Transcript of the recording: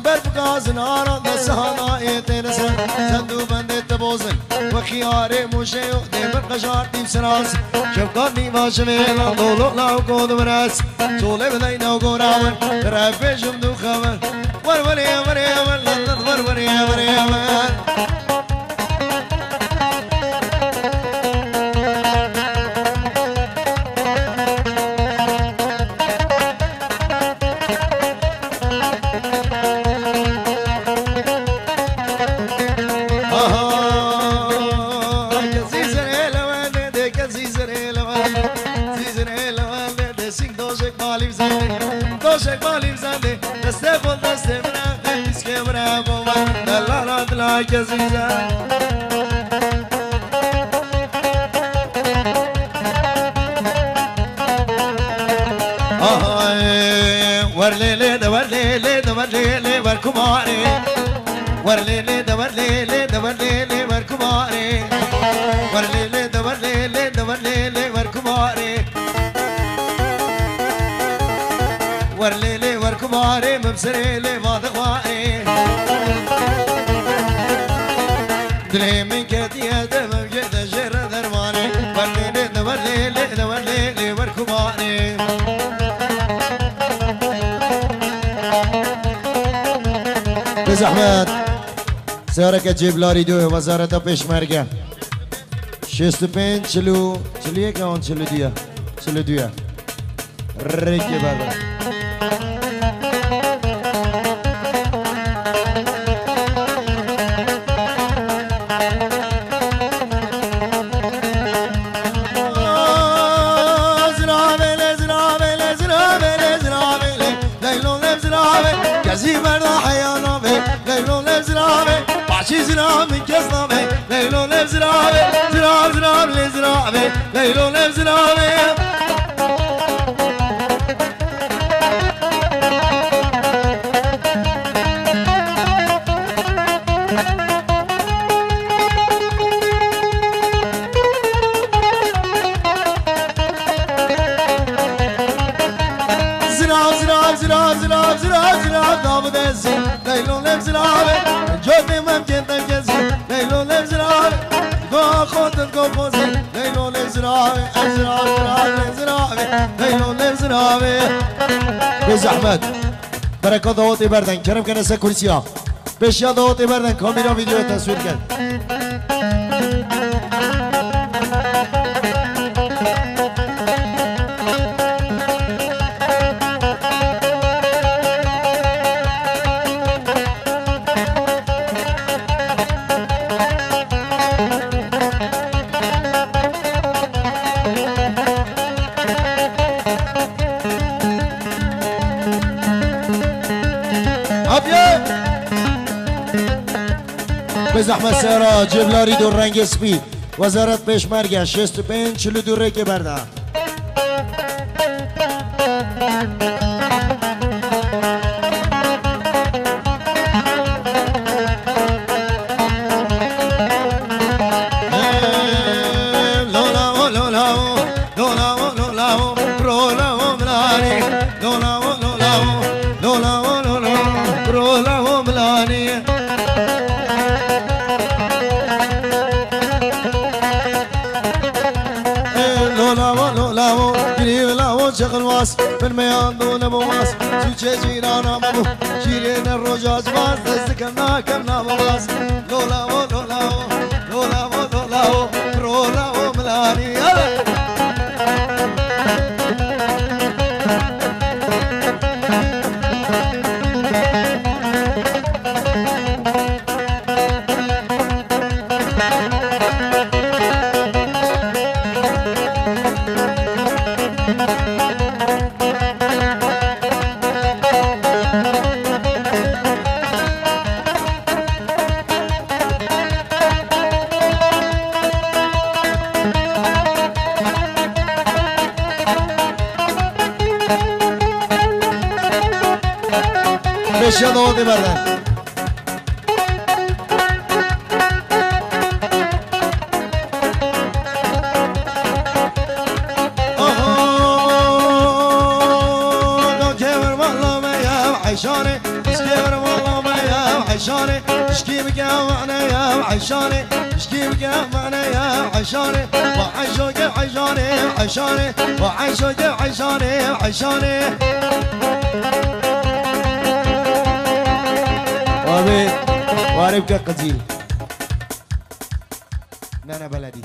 برفقاز نارا دسانا يتنسى زندو بند تبوزن وخيار موشي ودي برقشار تيب سراس شفقاتني باشميلا دولو لاو قود براس طولي بدينا وقوراون ترافي جمدو خبر وروري وري وروري وري عزيزة ورليلي دورليلي دورليلي وركماري ورليلي دورليلي دورليلي وركماري ورليلي دورليلي دورليلي وركماري ورليلي وركماري مبصريلي واضغواري دلي من كتيا دم بجد جر درماني ورليلي دورليلي دورليلي وركماري بزحمت سيارة كتجيب لاري دو وزارة بيشمركة 65 چلو یک آن چلو دویا ریکی بابا زرابي كسرابي ليلو لزرابي زراب زراب لزرابي ليلو لزرابي زراب زراب زراب زراب زراب زراب داب دزي ليلو لزرابي جوتي ممكن تنجزي ليلو لزرابي دو خود القفوزي ليلو لزرابي ازرابي لزرابي ليلو لزرابي بيز احمد بركة دوتي بردن كرم كنسة كرسيا بشيا دوتي بردن كاميرا فيديو تصوير كن زحمت سرا جبلاری دو رنگ سپید وزارت پیشمرگه 65 42 ریکه برده شغل واس من ميان دون بواس سوچه جيرانا مبو شيرين الرجاج واس دستكنا كمنا بواس لولا و لولا و لولا و لولا و رولا و ملاني بشيا دوتي بردن عيشاني اسكبر والله عشاني اشكي بك معنا يا عشاني اشكي بك معنا يا عشاني وعشوق عشاني عشاني وعشوق عشاني عشاني واربك قتيل نانا بلدي